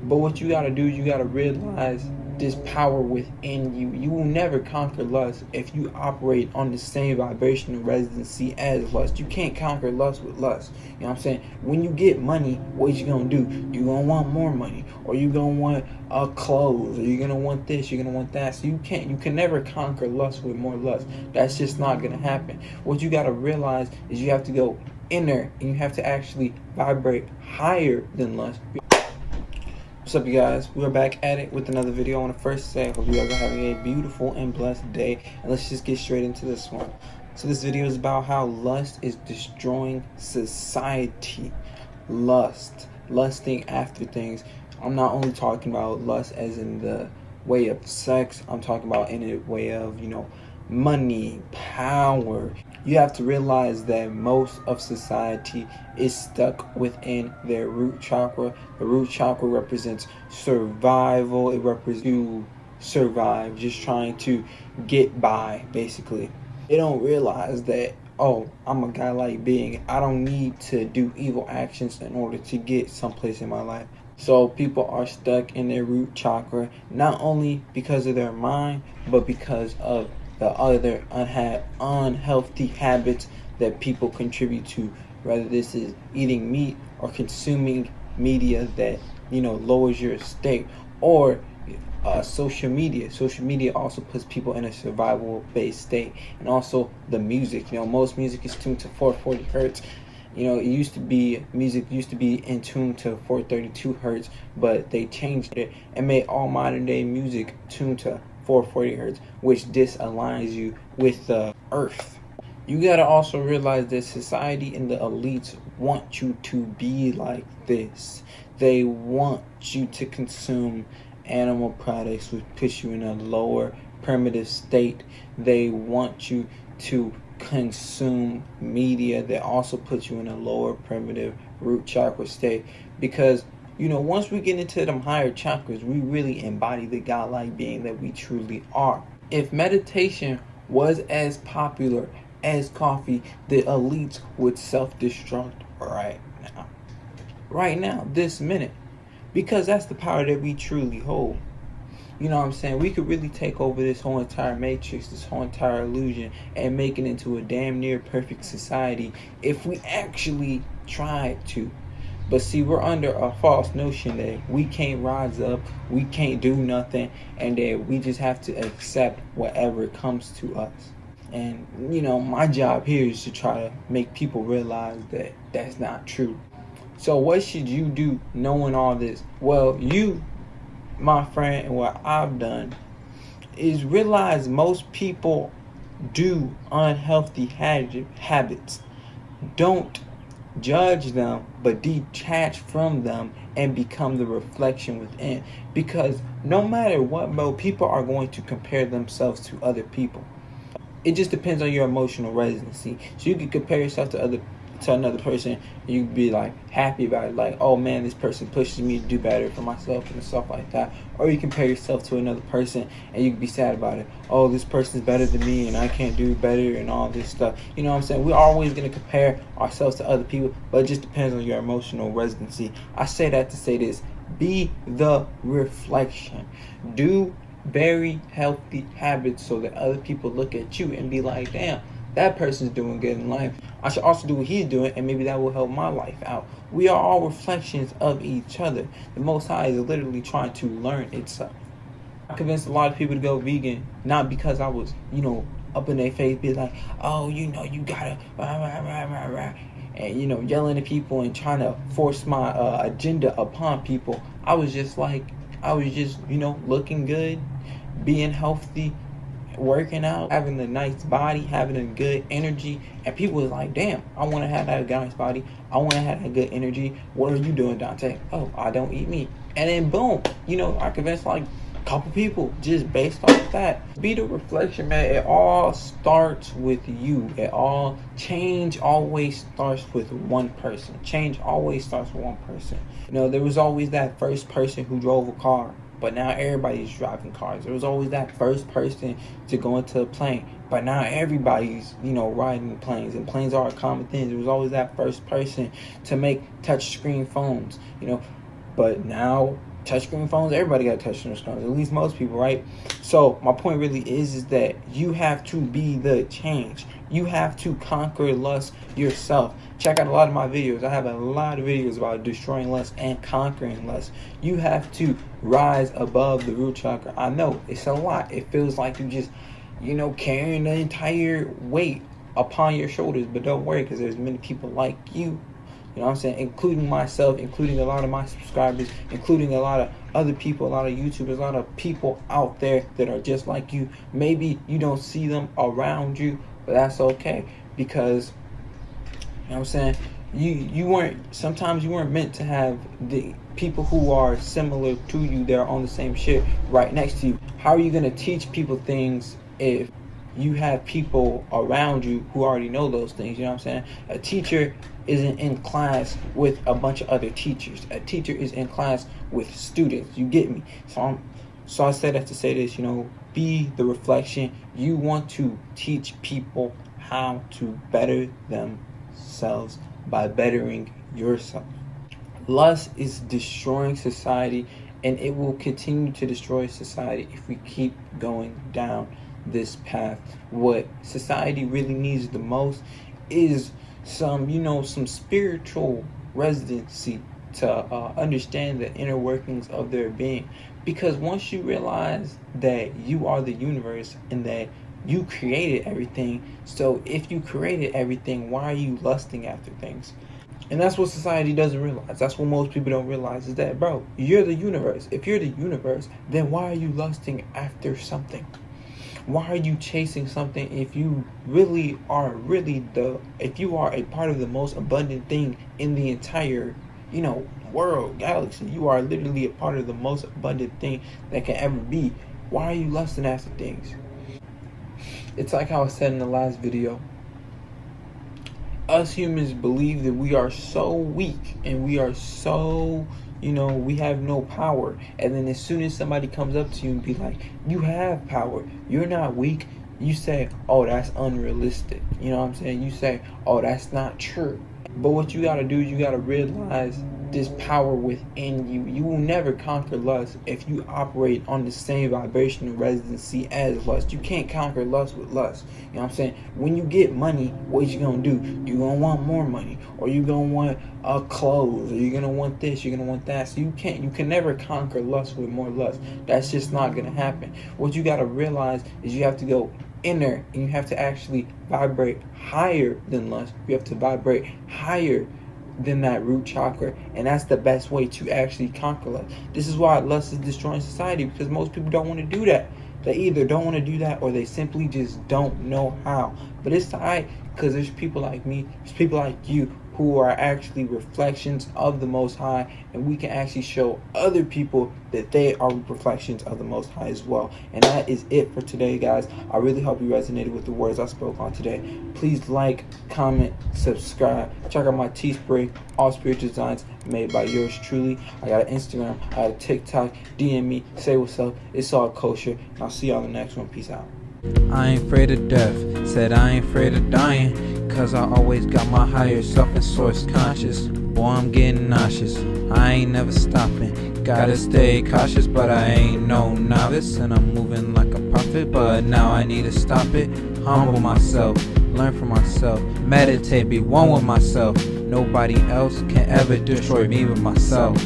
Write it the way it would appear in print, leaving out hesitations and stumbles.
But what you gotta do is you gotta realize this power within you. You will never conquer lust if you operate on the same vibrational residency as lust. You can't conquer lust with lust. You know what I'm saying? When you get money, what you gonna do? You gonna want more money, or you gonna want clothes, or you gonna want this, you're gonna want that. So you can never conquer lust with more lust. That's just not gonna happen. What you gotta realize is you have to go inner, and you have to actually vibrate higher than lust. What's up, you guys? We're back at it with another video. I want to first say I hope you guys are having a beautiful and blessed day, and let's just get straight into this one. So this video is about how lust is destroying society. Lusting after things. I'm not only talking about lust as in the way of sex, I'm talking about in a way of, money, power. You have to realize that most of society is stuck within their root chakra. The root chakra represents survival. It represents you survive, just trying to get by, basically. They don't realize that, oh, I'm a godlike being. I don't need to do evil actions in order to get someplace in my life. So people are stuck in their root chakra, not only because of their mind, but because of the other unhealthy habits that people contribute to, whether this is eating meat or consuming media that lowers your state, or social media. Social media also puts people in a survival based state. And also the music, most music is tuned to 440 hertz. Music used to be in tune to 432 hertz, but they changed it and made all modern day music tuned to 440 hertz, which disaligns you with the earth. You gotta also realize that society and the elites want you to be like this. They want you to consume animal products, which puts you in a lower primitive state. They want you to consume media that also puts you in a lower primitive root chakra state, because once we get into them higher chakras, we really embody the godlike being that we truly are. If meditation was as popular as coffee, the elites would self-destruct right now, this minute, because that's the power that we truly hold. You know what I'm saying? We could really take over this whole entire matrix, this whole entire illusion, and make it into a damn near perfect society if we actually tried to. But see, we're under a false notion that we can't rise up, we can't do nothing, and that we just have to accept whatever comes to us. And, my job here is to try to make people realize that that's not true. So what should you do knowing all this? Well, you, my friend, and what I've done is realize most people do unhealthy habits. Don't judge them, but detach from them and become the reflection within. Because no matter what, bro, people are going to compare themselves to other people. It just depends on your emotional residency. So you can compare yourself to another person, and you can be like happy about it, like, oh man, this person pushes me to do better for myself and stuff like that. Or you compare yourself to another person and you can be sad about it. Oh, this person's better than me and I can't do better and all this stuff. You know what I'm saying? We're always going to compare ourselves to other people, but it just depends on your emotional residency. I say that to say this: be the reflection. Do very healthy habits so that other people look at you and be like, damn, that person's doing good in life. I should also do what he's doing, and maybe that will help my life out. We are all reflections of each other. The Most High is literally trying to learn itself. I convinced a lot of people to go vegan, not because I was, up in their face, be like, oh, you gotta, and, yelling at people and trying to force my agenda upon people. I was just, looking good, being healthy, working out, having a nice body, having a good energy, and people was like, damn, I want to have that nice body, I want to have that good energy. What are you doing, Dante? Oh, I don't eat meat. And then boom, I convinced like a couple people just based off that. Be the reflection, man. It all starts with you. Change always starts with one person. Change always starts with one person. There was always that first person who drove a car, but now everybody's driving cars. There was always that first person to go into a plane, but now everybody's, riding planes, and planes are a common thing. There was always that first person to make touch screen phones, but now touchscreen phones, everybody got touchscreen phones, at least most people, right? So my point really is that you have to be the change. You have to conquer lust yourself. Check out a lot of my videos. I have a lot of videos about destroying lust and conquering lust. You have to rise above the root chakra. I know it's a lot. It feels like you just, carrying the entire weight upon your shoulders, but don't worry, because there's many people like you. You know what I'm saying? Including myself, including a lot of my subscribers, including a lot of other people, a lot of YouTubers, a lot of people out there that are just like you. Maybe you don't see them around you, but that's okay, because, you know what I'm saying, sometimes you weren't meant to have the people who are similar to you, that are on the same shit, right next to you. How are you going to teach people things if you have people around you who already know those things? You know what I'm saying? A teacher isn't in class with a bunch of other teachers. A teacher is in class with students. You get me? So I said that to say this, be the reflection. You want to teach people how to better themselves by bettering yourself. Lust is destroying society, and it will continue to destroy society if we keep going down this path. What society really needs the most is some spiritual residency to understand the inner workings of their being. Because once you realize that you are the universe and that you created everything, so if you created everything, why are you lusting after things? And that's what society doesn't realize. That's what most people don't realize, is that, bro, you're the universe. If you're the universe, then why are you lusting after something? Why are you chasing something if you really are if you are a part of the most abundant thing in the entire, world, galaxy? You are literally a part of the most abundant thing that can ever be. Why are you lusting after things? It's like how I said in the last video. Us humans believe that we are so weak and we are so, we have no power. And then as soon as somebody comes up to you and be like, you have power, you're not weak, you say, oh, that's unrealistic. You know what I'm saying? You say, oh, that's not true. But what you got to do is you got to realize this power within you. You will never conquer lust if you operate on the same vibrational residency as lust. You can't conquer lust with lust. You know what I'm saying? When you get money, what you gonna do? You gonna want more money, or you gonna want clothes, or you gonna want this, you're gonna want that. So you can never conquer lust with more lust. That's just not gonna happen. What you gotta realize is you have to go inner, and you have to actually vibrate higher than lust. You have to vibrate higher than that root chakra, and that's the best way to actually conquer lust. This is why lust is destroying society, because most people don't want to do that. They either don't want to do that, or they simply just don't know how. But it's alright, because there's people like me, there's people like you, who are actually reflections of the Most High, and we can actually show other people that they are reflections of the Most High as well. And that is it for today, guys. I really hope you resonated with the words I spoke on today. Please like, comment, subscribe. Check out my Teespring, all spiritual designs made by yours truly. I got an Instagram, I got a TikTok. DM me, say what's up. It's all kosher. And I'll see y'all in the next one. Peace out. I ain't afraid of death, said I ain't afraid of dying, cause I always got my higher self and source conscious. Boy, I'm getting nauseous, I ain't never stopping, gotta stay cautious, but I ain't no novice, and I'm moving like a prophet, but now I need to stop it. Humble myself, learn from myself, meditate, be one with myself. Nobody else can ever destroy me but myself.